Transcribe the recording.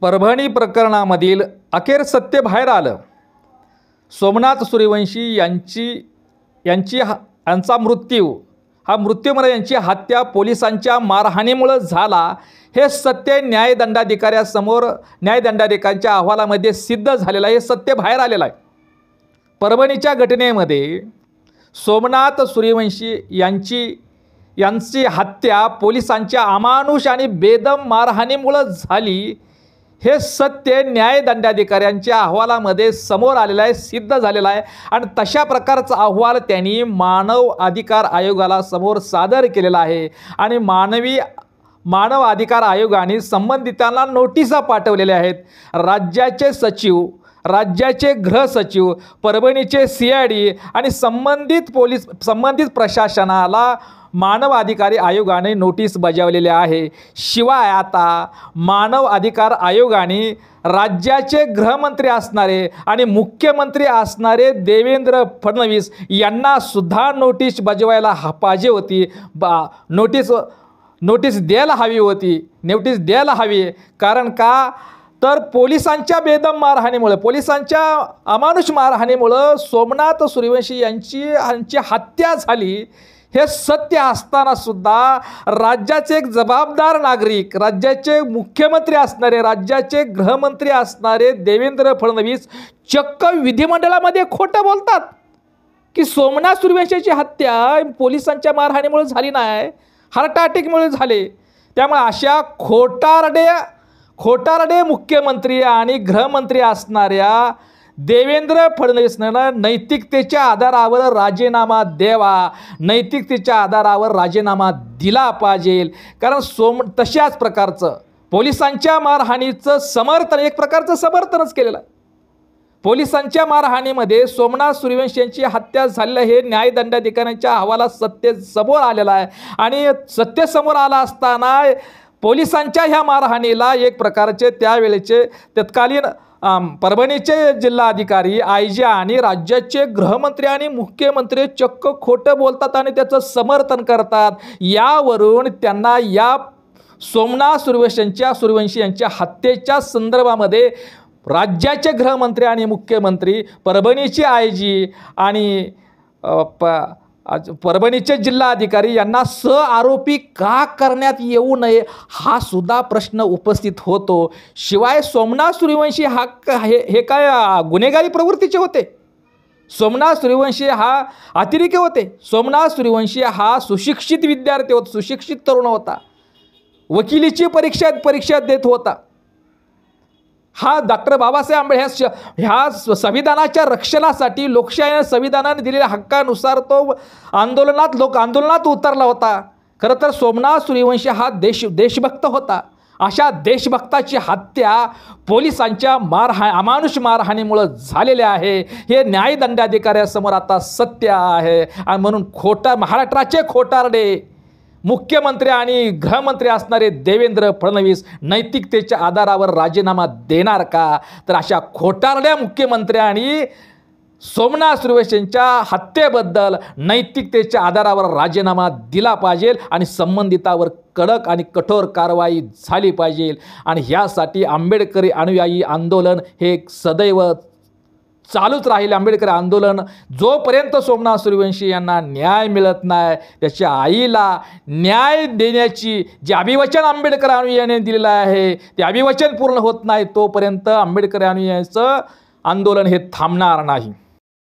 परभणी प्रकरणामधील अखेर सत्य बाहेर आलं। सोमनाथ सूर्यवंशी यांचा मृत्यू म्हणजे यांची हत्या पोलिसांच्या मारहाणीमुळे झाला हे सत्य न्यायदंडाधिकाऱ्यांच्या अहवालामध्ये सिद्ध झालेलं आहे। हे सत्य बाहेर आलेलं आहे। परभणीच्या घटनेमध्ये सोमनाथ सूर्यवंशी यांची हत्या पोलिसांच्या अमानुष आणि बेदम मारहाणीमुळे झाली हे सत्य न्यायदंडाधिकाऱ्यांच्या अहवालामध्ये समोर आलेलं आहे, सिद्ध झालेलं आहे। आणि तशा प्रकारचा अहवाल त्यांनी मानव अधिकार आयोगाला समोर सादर केलेला आहे। आणि मानव अधिकार आयोगाने संबंधितांना नोटिसा पाठवलेल्या आहेत। राज्याचे सचिव, राज्याचे गृह सचिव, परभणीचे CID आणि संबंधित प्रशासनाला मानव अधिकारी आयोगाने नोटीस बजावलेली आहे। शिवाय आता मानव अधिकार आयोगाने राज्याचे गृहमंत्री असणारे आणि मुख्यमंत्री असणारे देवेंद्र फडणवीस यांना सुद्धा नोटीस बजावायला पाहिजे होती, नोटीस द्यायला हवी होती, नोटीस द्यायला हवी। कारण का तर पोलिसांच्या बेदम मारहाणीमुळे, पोलिसांच्या अमानुष मारहाणीमुळे सोमनाथ सूर्यवंशी यांची हत्या झाली हे सत्य असताना सुद्धा राज्याचे एक जबाबदार नागरिक, राज्याचे मुख्यमंत्री असणारे, राज्याचे गृहमंत्री असणारे देवेंद्र फडणवीस चक्क विधिमंडळामध्ये खोटं बोलतात की सोमनाथ सूर्यवंशीची हत्या पोलिसांच्या मारहाणीमुळे झाली नाही, हार्ट अटॅकमुळे झाले। त्यामुळे अशा खोटारडे मुख्यमंत्री आणि गृहमंत्री असणाऱ्या देवेंद्र फडणवीसनं नैतिकतेच्या आधारावर राजीनामा द्यावा, नैतिकतेच्या आधारावर राजीनामा दिला पाहिजे। कारण तशाच प्रकारचं पोलिसांच्या मारहाणीचं समर्थन, एक प्रकारचं समर्थनच केलेलं आहे। पोलिसांच्या मारहाणीमध्ये सोमनाथ सूर्यवंशी यांची हत्या झालेलं हे न्यायदंडाधिकाऱ्यांच्या अहवालात सत्य समोर आलेलं आहे। आणि सत्य समोर आलं असताना पोलिसांच्या ह्या मारहाणीला एक प्रकारचे त्यावेळेचे तत्कालीन परभणीचे जिल्हाधिकारी, IG आणि राज्याचे गृहमंत्री आणि मुख्यमंत्री चक्क खोटं बोलतात आणि त्याचं समर्थन करतात। यावरून त्यांना या सोमनाथ सूर्यवंशी यांच्या हत्येच्या संदर्भामध्ये राज्याचे गृहमंत्री आणि मुख्यमंत्री, परभणीचे IG आणि परभणीचे जिल्हाधिकारी यांना आरोपी का करण्यात येऊ नये हा सुद्धा प्रश्न उपस्थित होतो। शिवाय सोमनाथ सूर्यवंशी हे काय गुन्हेगारी प्रवृत्तीचे होते? सोमनाथ सूर्यवंशी हा अतिरेकी होते? सोमनाथ सूर्यवंशी हा सुशिक्षित विद्यार्थी होता, सुशिक्षित तरुण होता, वकिलीची परीक्षा देत होता। हा डॉक्टर बाबासाहेब आंबेडकर ह्या संविधानाच्या रक्षणासाठी लोकशाहीने संविधानाने दिलेल्या हक्कानुसार तो आंदोलनात उतरला होता। खरं तर सोमनाथ सूर्यवंशी हा देशभक्त होता। अशा देशभक्ताची हत्या पोलिसांच्या अमानुष मारहाणीमुळे झालेले आहे हे न्यायदंडाधिकाऱ्यासमोर आता सत्य आहे। आणि म्हणून महाराष्ट्राचे खोटारडे मुख्यमंत्री आणि गृहमंत्री असणारे देवेंद्र फडणवीस नैतिकतेच्या आधारावर राजीनामा देणार का? तर अशा खोटारड्या मुख्यमंत्र्यांनी सोमनाथ सूर्यवंशींच्या हत्येबद्दल नैतिकतेच्या आधारावर राजीनामा दिला पाहिजे आणि संबंधितावर कडक आणि कठोर कारवाई झाली पाहिजे। आणि ह्यासाठी आंबेडकरी अनुयायी आंदोलन हे सदैव चालूच राहील। आंबेडकर आंदोलन जोपर्यंत सोमनाथ सूर्यवंशी यांना न्याय मिळत नाही, त्याच्या आईला न्याय देण्याची जे अभिवचन आंबेडकर अनुयायांनी दिलेलं आहे ते अभिवचन पूर्ण होत नाही तोपर्यंत आंबेडकर अनुयायांचं आंदोलन हे थांबणार नाही।